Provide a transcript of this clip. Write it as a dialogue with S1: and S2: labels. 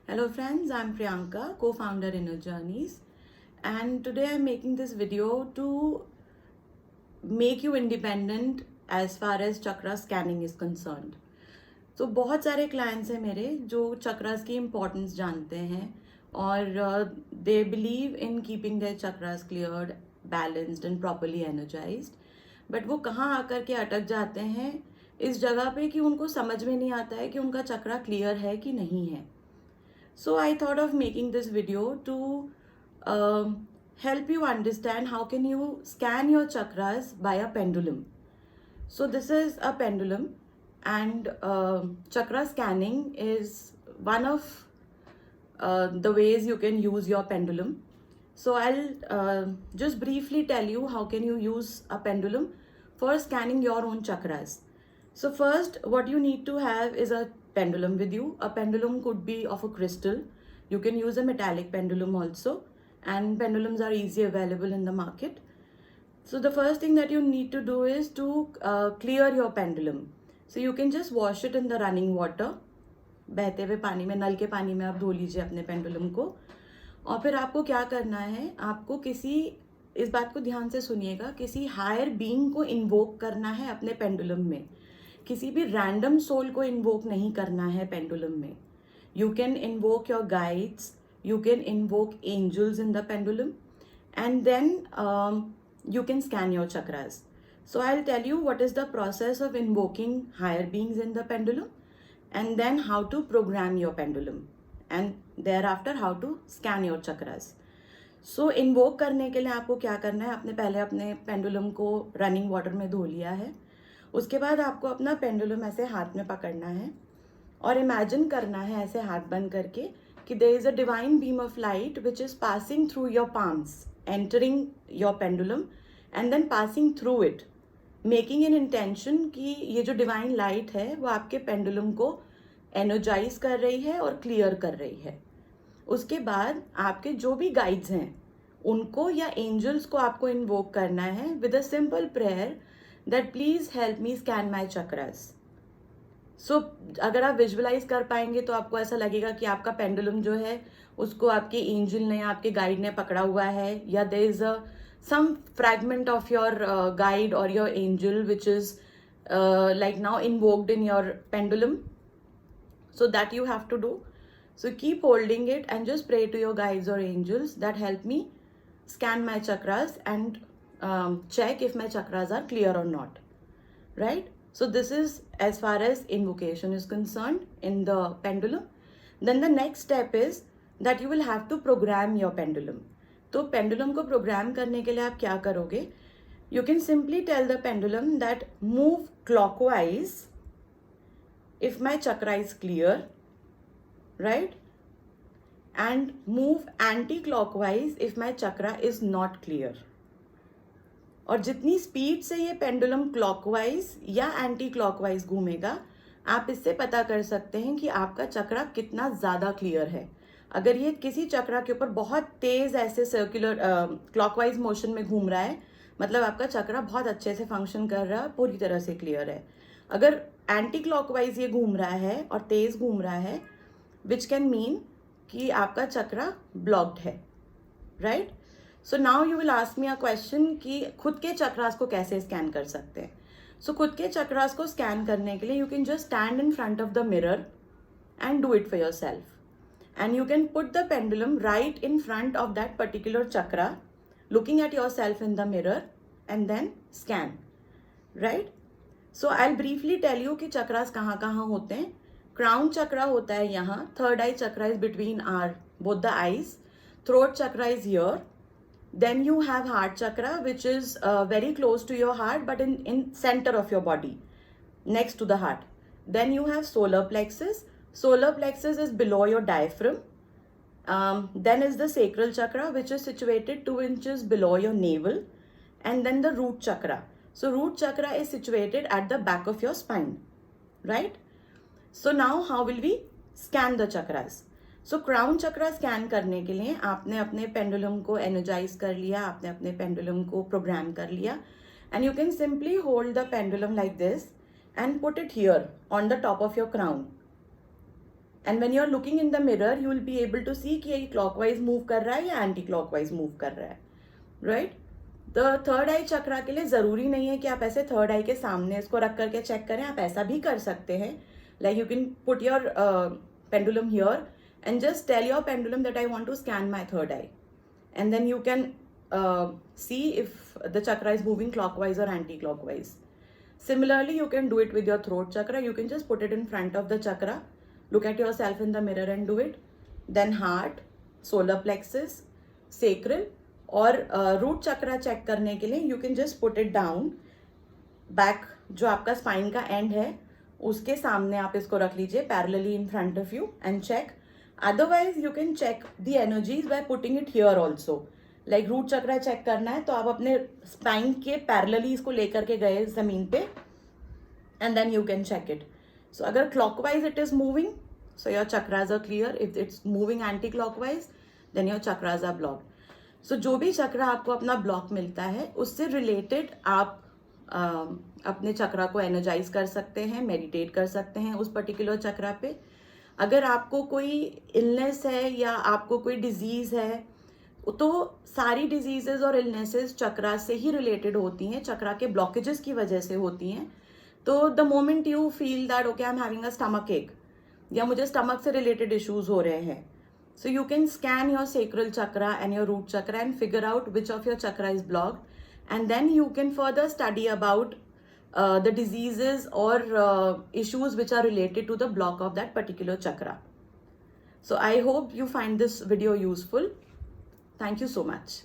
S1: Hello friends, I'm Priyanka, co-founder Inner Journeys, and today I'm making this video to make you independent as far as chakra scanning is concerned. तो बहुत सारे clients हैं मेरे जो चक्रास की importance जानते हैं और they believe in keeping their chakras cleared, balanced and properly energised, but वो कहाँ आकर के अटक जाते हैं इस जगह पे कि उनको समझ में नहीं आता है कि उनका चक्रा क्लियर है कि नहीं है. So I thought of making this video to help you understand how can you scan your chakras by a pendulum. So this is a pendulum, and chakra scanning is one of the ways you can use your pendulum. So I'll just briefly tell you how can you use a pendulum for scanning your own chakras. So first, what you need to have is a pendulum with you. A pendulum could be of a crystal. You can use a metallic pendulum also, and pendulums are easily available in the market. So the first thing that you need to do is to clear your pendulum. So you can just wash it in the running water. बहते हुए पानी में, नल के पानी में आप धो लीजिए अपने पेंडुलम को. और फिर आपको क्या करना है, आपको किसी, इस बात को ध्यान से सुनिएगा, किसी हायर बीइंग को इन्वोक करना है अपने पेंडुलम में. किसी भी रैंडम सोल को इन्वोक नहीं करना है पेंडुलम में. You can invoke your guides, you can invoke angels in the pendulum, and then you can scan your chakras. So I'll tell you what is the process of invoking higher beings in the pendulum, and then how to program your pendulum, and thereafter how to scan your chakras. So invoke करने के लिए आपको क्या करना है, आपने पहले अपने पेंडुलम को रनिंग वाटर में धो लिया है. उसके बाद आपको अपना पेंडुलम ऐसे हाथ में पकड़ना है और इमेजिन करना है ऐसे हाथ बंद करके कि there is a divine beam of light which is passing through your palms, entering your pendulum and then passing through it, making an intention कि ये जो divine light है वो आपके पेंडुलम को energize कर रही है और clear कर रही है. उसके बाद आपके जो भी गाइड्स हैं उनको या एंजल्स को आपको इन्वोक करना है with a simple prayer that please help me scan my chakras. सो अगर आप विजुअलाइज कर पाएंगे तो आपको ऐसा लगेगा कि आपका पेंडुलम जो है उसको आपके एंजल ने, आपके गाइड ने पकड़ा हुआ है, या there is some fragment of your guide और your angel which is like now invoked in your pendulum. So that you have to do. So keep holding it and just pray to your guides or angels that help me scan my chakras and check if my chakras are clear or not. Right? So this is as far as invocation is concerned in the pendulum. Then the next step is that you will have to program your pendulum. तो pendulum को program करने के लिए आप क्या करोगे? You can simply tell the pendulum that move clockwise if my chakra is clear, right? And move anti-clockwise if my chakra is not clear. और जितनी स्पीड से ये पेंडुलम क्लॉकवाइज या एंटी क्लॉकवाइज घूमेगा, आप इससे पता कर सकते हैं कि आपका चक्रा कितना ज़्यादा क्लियर है. अगर ये किसी चक्रा के ऊपर बहुत तेज़ ऐसे सर्कुलर क्लॉकवाइज मोशन में घूम रहा है, मतलब आपका चक्रा बहुत अच्छे से फंक्शन कर रहा है, पूरी तरह से क्लियर है. अगर एंटी क्लॉकवाइज ये घूम रहा है और तेज़ घूम रहा है, विच कैन मीन कि आपका चक्रा ब्लॉक्ड है. Right? So now you will ask me a question कि खुद के चक्रास को कैसे स्कैन कर सकते हैं. सो खुद के चक्रास को स्कैन करने के लिए you can just stand in front of the mirror and do it for yourself, and you can put the pendulum right in front of that particular chakra, looking at yourself in the mirror, and then scan. Right? So I will briefly tell you कि चक्रास कहाँ कहाँ होते हैं. Crown चक्रा होता है यहाँ. Third eye chakra is between our both the eyes. Throat chakra is here. Then you have heart chakra, which is very close to your heart but in center of your body, next to the heart. Then you have solar plexus. Solar plexus is below your diaphragm. Then is the sacral chakra, which is situated 2 inches below your navel. And then the root chakra. So root chakra is situated at the back of your spine. Right? So now how will we scan the chakras? So crown chakra scan करने के लिए आपने अपने pendulum को energise कर लिया, आपने अपने पेंडुलम को प्रोग्राम कर लिया, and you can simply hold the pendulum like this and put it here on the top of your crown. And when you are looking in the mirror you will be able to see कि ये clockwise move कर रहा है या anti clockwise move कर रहा है, right? The third eye चक्रा के लिए जरूरी नहीं है कि आप ऐसे थर्ड आई के सामने इसको रख करके चेक करें, आप ऐसा भी कर सकते हैं. Like you can put your pendulum here and just tell your pendulum that I want to scan my third eye, and then you can see if the chakra is moving clockwise or anti-clockwise. Similarly, you can do it with your throat chakra. You can just put it in front of the chakra, look at yourself in the mirror and do it. Then heart, solar plexus, sacral और root chakra check करने के लिए you can just put it down, back जो आपका spine का and है उसके सामने आप इसको रख लीजिए parallelly in front of you and check. Otherwise you can check the energies by putting it here also. Like root chakra check करना है तो आप अपने स्पाइन के पैरेलली इसको लेकर के गए जमीन पे and then you can check it. So अगर clockwise it is moving, so your chakras are clear. If it's moving anti clockwise then your chakras are blocked. So जो भी चक्रा आपको अपना ब्लॉक मिलता है उससे रिलेटेड आप अपने चक्रा को एनर्जाइज कर सकते हैं, मेडिटेट कर सकते हैं उस पर्टिकुलर चक्रा पे. अगर आपको कोई इलनेस है या आपको कोई डिजीज है तो सारी डिजीजेस और इलनेसेस चक्रा से ही रिलेटेड होती हैं, चक्रा के ब्लॉकेजेस की वजह से होती हैं. तो the moment you feel that okay I am having a stomach एक या मुझे स्टमक से रिलेटेड इश्यूज हो रहे हैं, so you can scan your sacral chakra and your root chakra and figure out which of your chakra is blocked, and then you can further study about the diseases or issues which are related to the block of that particular chakra. So I hope you find this video useful. Thank you so much.